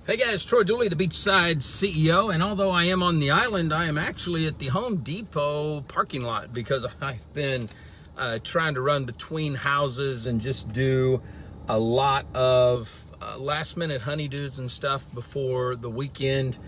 Hey guys, Troy Dooley, the Beachside CEO, and although I am on the island, I am actually at the Home Depot parking lot because I've been trying to run between houses and just do a lot of last-minute honeydews and stuff before the weekend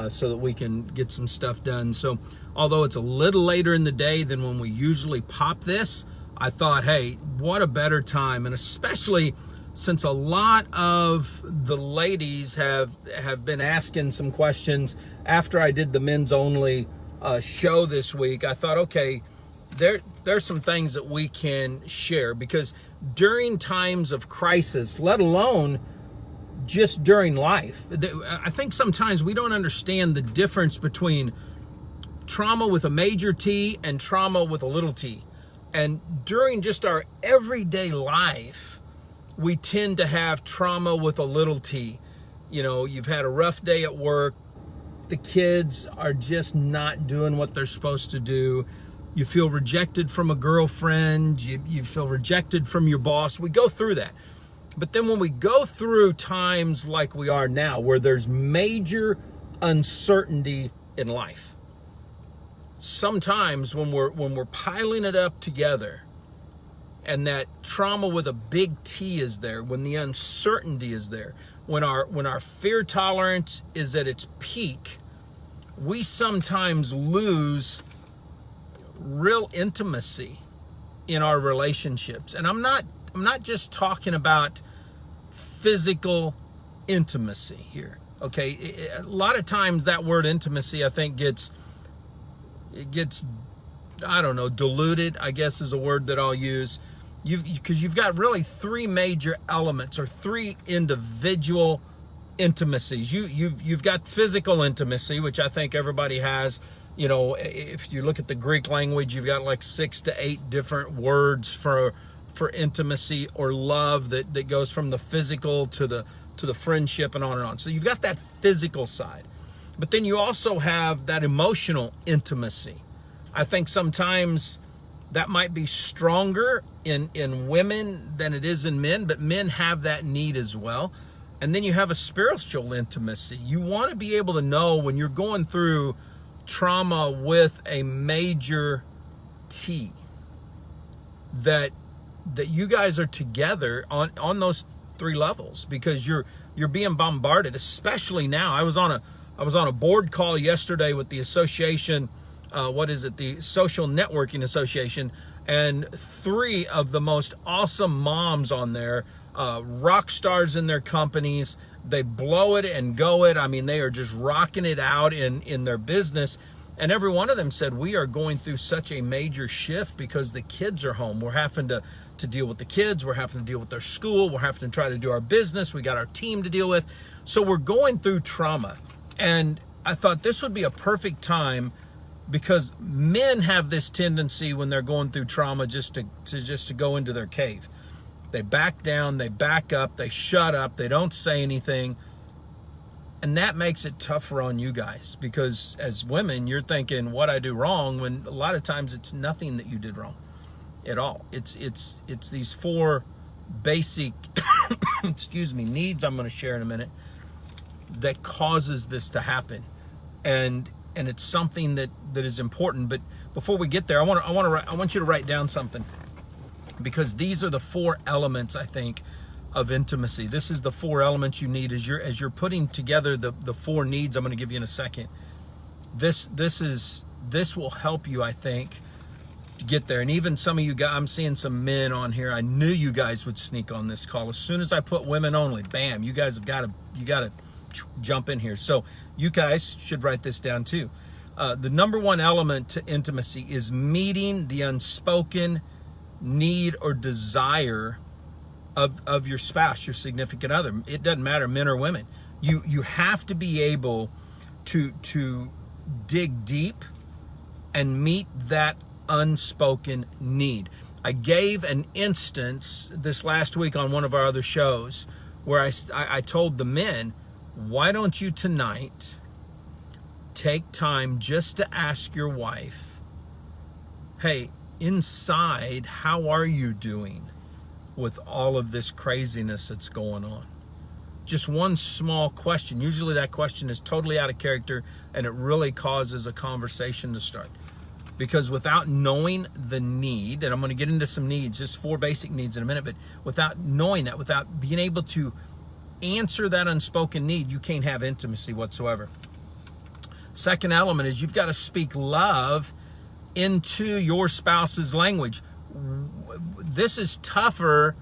so that we can get some stuff done. So although it's a little later in the day than when we usually pop this, I thought, hey, what a better time, and especially since a lot of the ladies have been asking some questions after I did the men's only show this week, I thought, okay, there's some things that we can share, because during times of crisis, let alone just during life, I think sometimes we don't understand the difference between trauma with a major T and trauma with a little t. And during just our everyday life, we tend to have trauma with a little t. You know, you've had a rough day at work. The kids are just not doing what they're supposed to do. You feel rejected from a girlfriend. You feel rejected from your boss. We go through that. But then when we go through times like we are now, where there's major uncertainty in life, sometimes when we're piling it up together, and that trauma with a big T is there, when the uncertainty is there, when our fear tolerance is at its peak, we sometimes lose real intimacy in our relationships. And I'm not just talking about physical intimacy here, okay? A lot of times that word intimacy, I think, gets I don't know, diluted, I guess is a word that I'll use. Because you've got really three major elements, or three individual intimacies. You've got physical intimacy, which I think everybody has. You know, if you look at the Greek language, you've got like 6 to 8 different words for intimacy or love that goes from the physical to the friendship and on and on. So you've got that physical side. But then you also have that emotional intimacy. I think sometimes that might be stronger in women than it is in men, but men have that need as well. And then you have a spiritual intimacy. You want to be able to know when you're going through trauma with a major T, that you guys are together on those 3 levels, because you're being bombarded, especially now. I was on a board call yesterday with the association. The Social Networking Association, and 3 of the most awesome moms on there, rock stars in their companies. They blow it and go it. I mean, they are just rocking it out in their business. And every one of them said, we are going through such a major shift because the kids are home. We're having to deal with the kids. We're having to deal with their school. We're having to try to do our business. We got our team to deal with. So we're going through trauma. And I thought this would be a perfect time, because men have this tendency when they're going through trauma just to go into their cave. They back down, they back up, they shut up, they don't say anything. And that makes it tougher on you guys, because as women, you're thinking, what I do wrong, when a lot of times it's nothing that you did wrong at all. It's these 4 basic needs I'm going to share in a minute that causes this to happen. And it's something that is important. But before we get there, I want you to write down something, because these are the 4 elements, I think, of intimacy. This is the 4 elements you need as you're putting together the 4 needs I'm going to give you in a second. This will help you, I think, to get there. And even some of you guys, I'm seeing some men on here. I knew you guys would sneak on this call. As soon as I put women only, bam, you guys have got to jump in here. So you guys should write this down too. The number 1 element to intimacy is meeting the unspoken need or desire of your spouse, your significant other. It doesn't matter, men or women. You have to be able to dig deep and meet that unspoken need. I gave an instance this last week on one of our other shows where I told the men, why don't you tonight take time just to ask your wife, hey, inside, how are you doing with all of this craziness that's going on? just one small question. Usually that question is totally out of character, and it really causes a conversation to start. Because without knowing the need, and I'm going to get into some needs, just 4 basic needs in a minute, but without knowing that, without being able to answer that unspoken need, you can't have intimacy whatsoever. Second element is you've got to speak love into your spouse's language. This is tougher,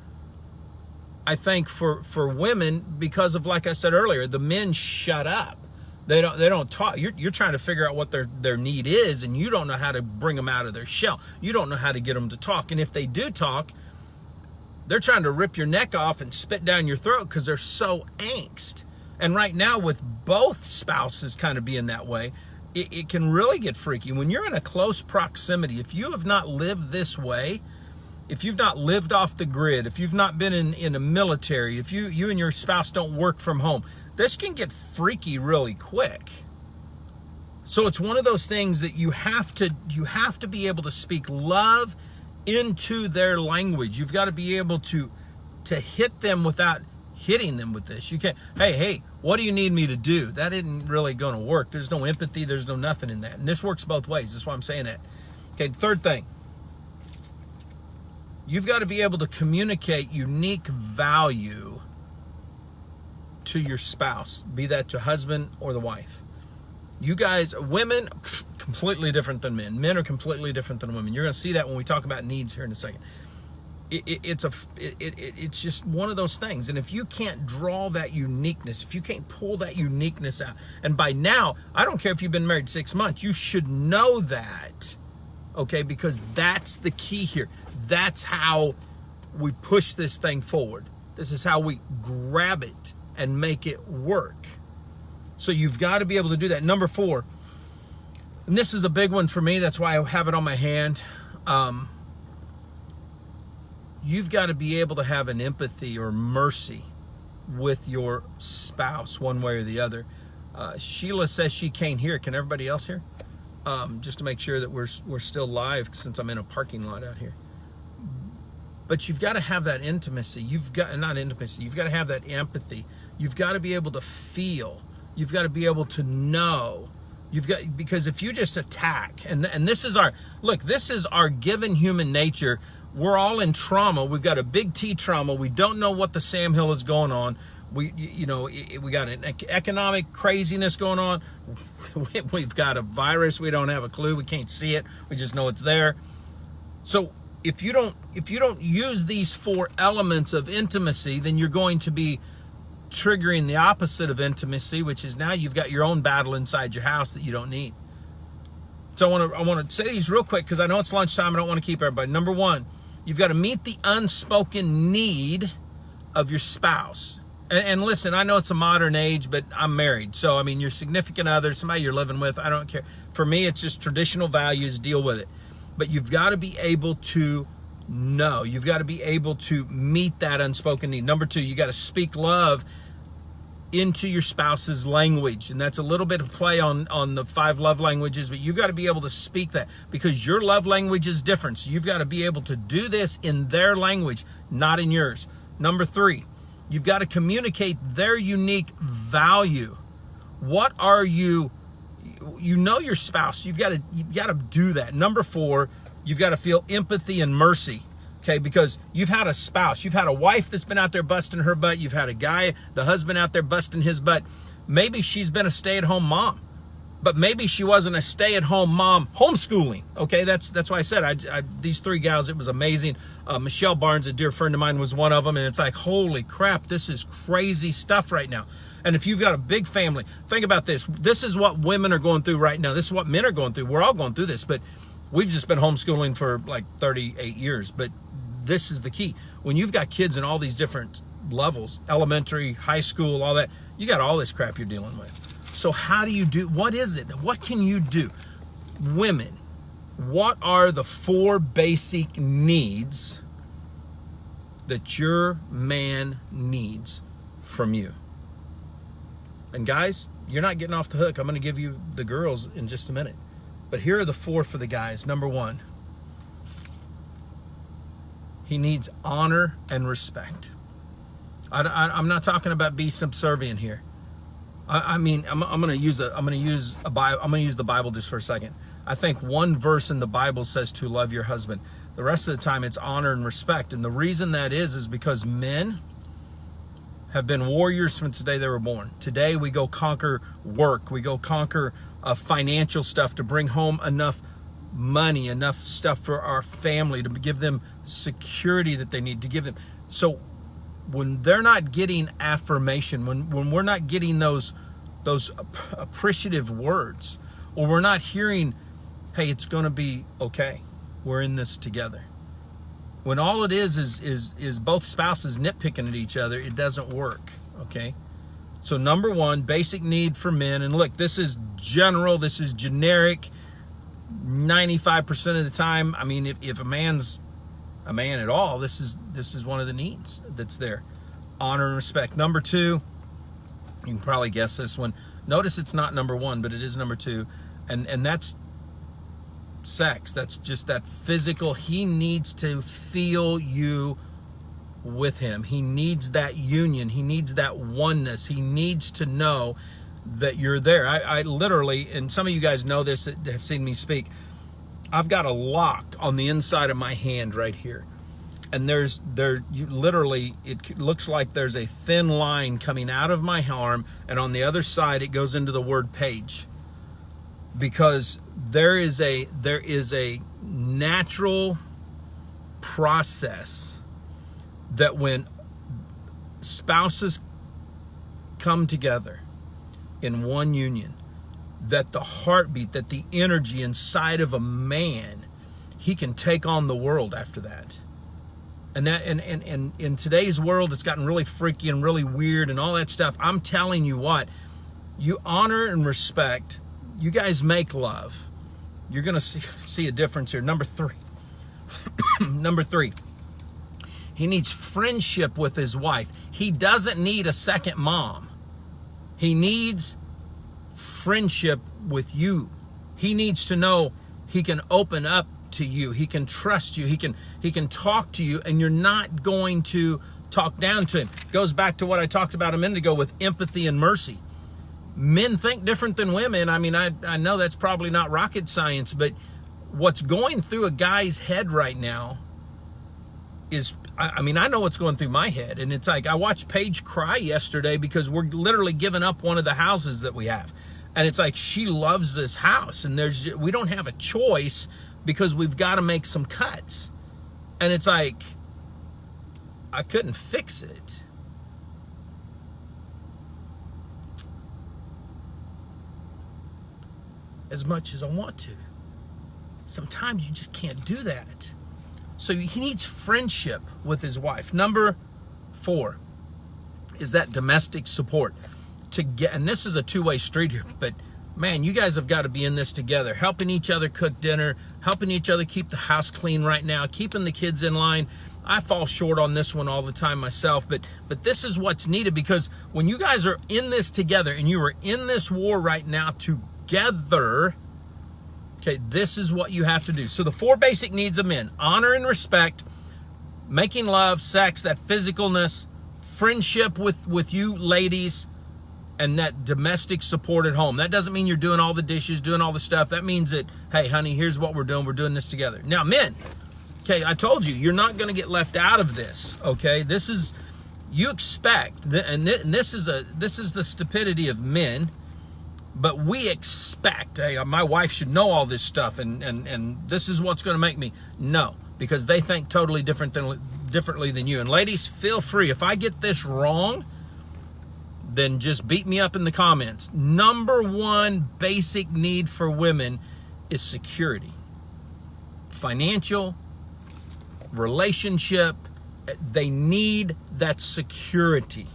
I think, for women because of, like I said earlier, the men shut up. They don't talk. You're trying to figure out what their need is, and you don't know how to bring them out of their shell. You don't know how to get them to talk. And if they do talk, they're trying to rip your neck off and spit down your throat because they're so angst. And right now, with both spouses kind of being that way, it can really get freaky. When you're in a close proximity, if you have not lived this way, if you've not lived off the grid, if you've not been in the military, if you and your spouse don't work from home, this can get freaky really quick. So it's one of those things that you have to be able to speak love into their language. You've got to be able to hit them without hitting them with this. You can't, hey, what do you need me to do? That isn't really going to work. There's no empathy. There's no nothing in that. And this works both ways. That's why I'm saying that. Okay, third thing. You've got to be able to communicate unique value to your spouse, be that to husband or the wife. You guys, women, completely different than men. Men are completely different than women. You're going to see that when we talk about needs here in a second. It's just one of those things. And if you can't draw that uniqueness, if you can't pull that uniqueness out, and by now, I don't care if you've been married 6 months, you should know that, okay? Because that's the key here. That's how we push this thing forward. This is how we grab it and make it work. So you've got to be able to do that. Number 4, and this is a big one for me. That's why I have it on my hand. You've got to be able to have an empathy or mercy with your spouse one way or the other. Sheila says she can't hear. Can everybody else hear? Just to make sure that we're still live, since I'm in a parking lot out here. But you've got to have that intimacy. You've got to have that empathy. You've got to be able to feel. You've got to be able to know. Because if you just attack, and this is our given human nature. We're all in trauma. We've got a big T trauma. We don't know what the Sam Hill is going on. We got an economic craziness going on. We've got a virus. We don't have a clue. We can't see it. We just know it's there. So if you don't use these 4 elements of intimacy, then you're going to be triggering the opposite of intimacy, which is now you've got your own battle inside your house that you don't need. So I want to say these real quick because I know it's lunchtime. I don't want to keep everybody. Number 1, you've got to meet the unspoken need of your spouse. And listen, I know it's a modern age, but I'm married. So, I mean, your significant other, somebody you're living with, I don't care. For me, it's just traditional values, deal with it. But you've got to be able to know. You've got to be able to meet that unspoken need. Number 2, you got to speak love into your spouse's language. And that's a little bit of play on the 5 love languages, but you've got to be able to speak that because your love language is different. So you've got to be able to do this in their language, not in yours. Number 3, you've got to communicate their unique value. What are you know your spouse. You've got to do that. Number 4, you've got to feel empathy and mercy. Okay, because you've had a spouse, you've had a wife that's been out there busting her butt, you've had a guy, the husband out there busting his butt. Maybe she's been a stay-at-home mom, but maybe she wasn't a stay-at-home mom homeschooling. Okay, that's why I said these 3 gals, it was amazing. Michelle Barnes, a dear friend of mine, was one of them, and it's like, holy crap, this is crazy stuff right now. And if you've got a big family, think about this. This is what women are going through right now. This is what men are going through. We're all going through this, but we've just been homeschooling for like 38 years, but this is the key. When you've got kids in all these different levels, elementary, high school, all that, you got all this crap you're dealing with. So how do you do, what is it? What can you do? Women, what are the 4 basic needs that your man needs from you? And guys, you're not getting off the hook. I'm going to give you the girls in just a minute. But here are the 4 for the guys. Number 1, he needs honor and respect. I'm not talking about be subservient here. I mean, I'm going to use the Bible just for a second. I think one verse in the Bible says to love your husband. The rest of the time it's honor and respect. And the reason that is because men have been warriors since the day they were born. Today we go conquer work. We go conquer financial stuff to bring home enough money, enough stuff for our family, to give them security that they need, to give them. So when they're not getting affirmation, when we're not getting those appreciative words, or we're not hearing, hey, it's going to be okay, we're in this together. When all it is both spouses nitpicking at each other, it doesn't work, okay? So number one, basic need for men, and look, this is general, this is generic, 95% of the time. I mean, if a man's a man at all, this is one of the needs that's there. Honor and respect. Number two, you can probably guess this one. Notice it's not number one, but it is number two, and that's sex. That's just that physical. He needs to feel you with him. He needs that union. He needs that oneness. He needs to know that you're there. I literally, and some of you guys know this that have seen me speak, I've got a lock on the inside of my hand right here. And it looks like there's a thin line coming out of my arm, and on the other side it goes into the word page. Because there is a natural process that when spouses come together in one union, that the heartbeat, that the energy inside of a man, he can take on the world after that. And that, and in today's world, it's gotten really freaky and really weird and all that stuff. I'm telling you what, you honor and respect, you guys make love, you're going to see a difference here. Number three, he needs friendship with his wife. He doesn't need a second mom. He needs friendship with you. He needs to know he can open up to you. He can trust you. He can talk to you, and you're not going to talk down to him. It goes back to what I talked about a minute ago with empathy and mercy. Men think different than women. I mean, I know that's probably not rocket science, but what's going through a guy's head right now is, I mean, I know what's going through my head. And it's like, I watched Paige cry yesterday because we're literally giving up one of the houses that we have. And it's like, she loves this house, and we don't have a choice because we've got to make some cuts. And it's like, I couldn't fix it. As much as I want to. Sometimes you just can't do that. So he needs friendship with his wife. Number 4 is that domestic support. And this is a two-way street here, but man, you guys have got to be in this together, helping each other cook dinner, helping each other keep the house clean right now, keeping the kids in line. I fall short on this one all the time myself, but this is what's needed, because when you guys are in this together and you are in this war right now together, okay, this is what you have to do. So the 4 basic needs of men: honor and respect, making love, sex, that physicalness, friendship with you ladies, and that domestic support at home. That doesn't mean you're doing all the dishes, doing all the stuff. That means that, hey, honey, here's what we're doing. We're doing this together. Now, men, okay, I told you, you're not going to get left out of this, okay? This is, you expect, and this is the stupidity of men, but we expect, hey, my wife should know all this stuff, and this is what's going to make me. No, because they think totally differently than you. And ladies, feel free. If I get this wrong, then just beat me up in the comments. Number 1 basic need for women is security. Financial, relationship, they need that security.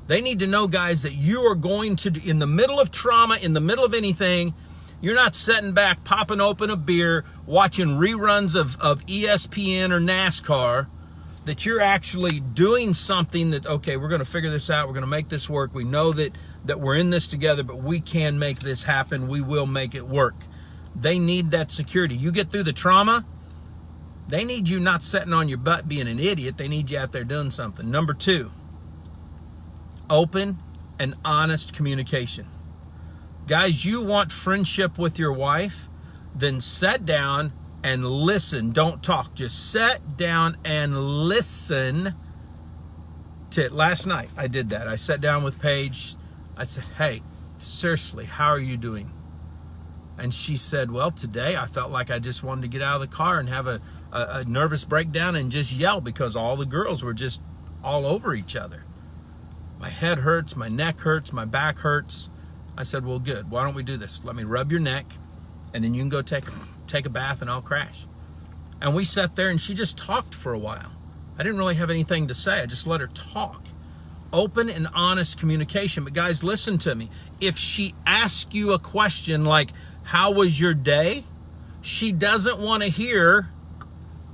They need to know, guys, that you are going to, in the middle of trauma, in the middle of anything, you're not sitting back, popping open a beer, watching reruns of ESPN or NASCAR, that you're actually doing something that, okay, we're going to figure this out. We're going to make this work. We know that we're in this together, but we can make this happen. We will make it work. They need that security. You get through the trauma, they need you not sitting on your butt being an idiot. They need you out there doing something. Number 2, Open and honest communication. Guys, you want friendship with your wife? Then sit down and listen. Don't talk. Just sit down and listen to it. Last night, I did that. I sat down with Paige. I said, hey, seriously, how are you doing? And she said, well, today I felt like I just wanted to get out of the car and have a nervous breakdown and just yell because all the girls were just all over each other. My head hurts, my neck hurts, my back hurts. I said, well, good. Why don't we do this? Let me rub your neck, and then you can go take a bath, and I'll crash. And we sat there, and she just talked for a while. I didn't really have anything to say. I just let her talk. Open and honest communication. But guys, listen to me. If she asks you a question like, how was your day? She doesn't want to hear,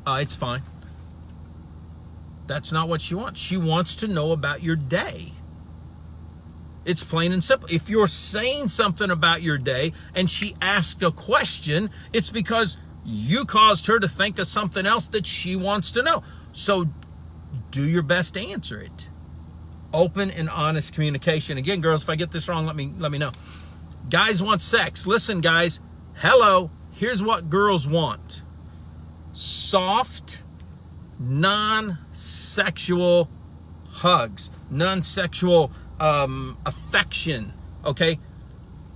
it's fine. That's not what she wants. She wants to know about your day. It's plain and simple. If you're saying something about your day and she asks a question, it's because you caused her to think of something else that she wants to know. So do your best to answer it. Open and honest communication. Again, girls, if I get this wrong, let me know. Guys want sex. Listen, guys. Hello. Here's what girls want. Soft, non-sexual hugs. Non-sexual affection, okay?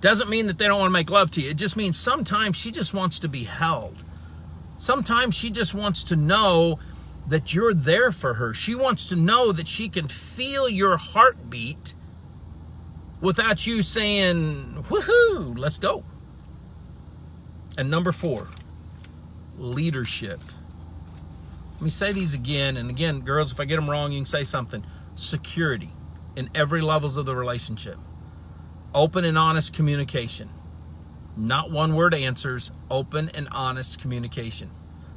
Doesn't mean that they don't want to make love to you. It just means sometimes she just wants to be held. Sometimes she just wants to know that you're there for her. She wants to know that she can feel your heartbeat without you saying, woohoo, let's go. And number 4, leadership. Let me say these again. And again, girls, if I get them wrong, you can say something. Security in every levels of the relationship. Open and honest communication. Not one word answers. Open and honest communication.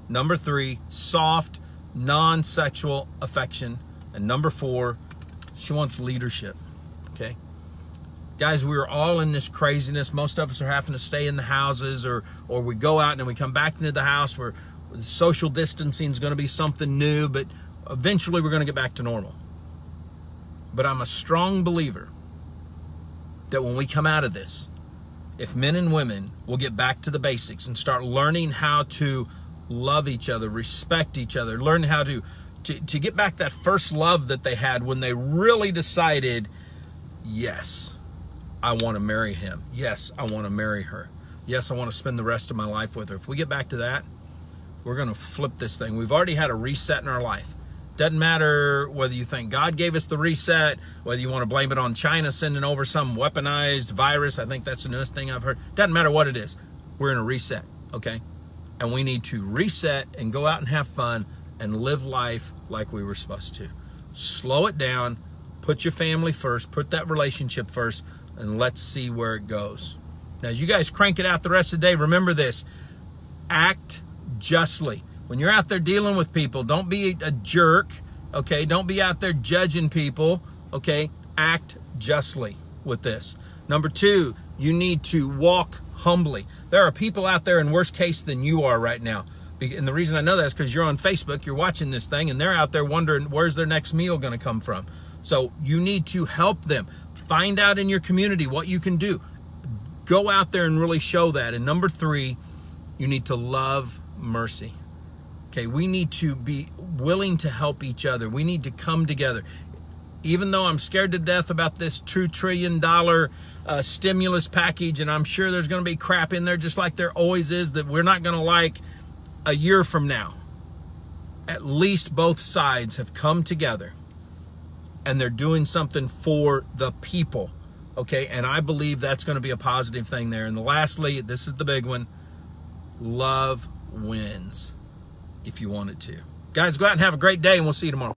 Number 3, soft, non-sexual affection. And number 4, she wants leadership. Okay? Guys, we're all in this craziness. Most of us are having to stay in the houses, or we go out and then we come back into the house where social distancing is going to be something new, but eventually we're going to get back to normal. But I'm a strong believer that when we come out of this, if men and women will get back to the basics and start learning how to love each other, respect each other, learn how to get back that first love that they had when they really decided, yes, I want to marry him. Yes, I want to marry her. Yes, I want to spend the rest of my life with her. If we get back to that, we're going to flip this thing. We've already had a reset in our life. Doesn't matter whether you think God gave us the reset, whether you want to blame it on China sending over some weaponized virus. I think that's the newest thing I've heard. Doesn't matter what it is. We're in a reset, okay? And we need to reset and go out and have fun and live life like we were supposed to. Slow it down. Put your family first. Put that relationship first. And let's see where it goes. Now, as you guys crank it out the rest of the day, remember this. Act justly. When you're out there dealing with people, don't be a jerk, okay? Don't be out there judging people, okay? Act justly with this. Number 2, you need to walk humbly. There are people out there in worse case than you are right now. And the reason I know that is because you're on Facebook, you're watching this thing, and they're out there wondering where's their next meal going to come from. So you need to help them. Find out in your community what you can do. Go out there and really show that. And number 3, you need to love mercy. Okay, we need to be willing to help each other. We need to come together. Even though I'm scared to death about this $2 trillion stimulus package, and I'm sure there's going to be crap in there just like there always is that we're not going to like a year from now. At least both sides have come together and they're doing something for the people. Okay, and I believe that's going to be a positive thing there. And lastly, this is the big one. Love wins if you want it to. Guys, go out and have a great day, and we'll see you tomorrow.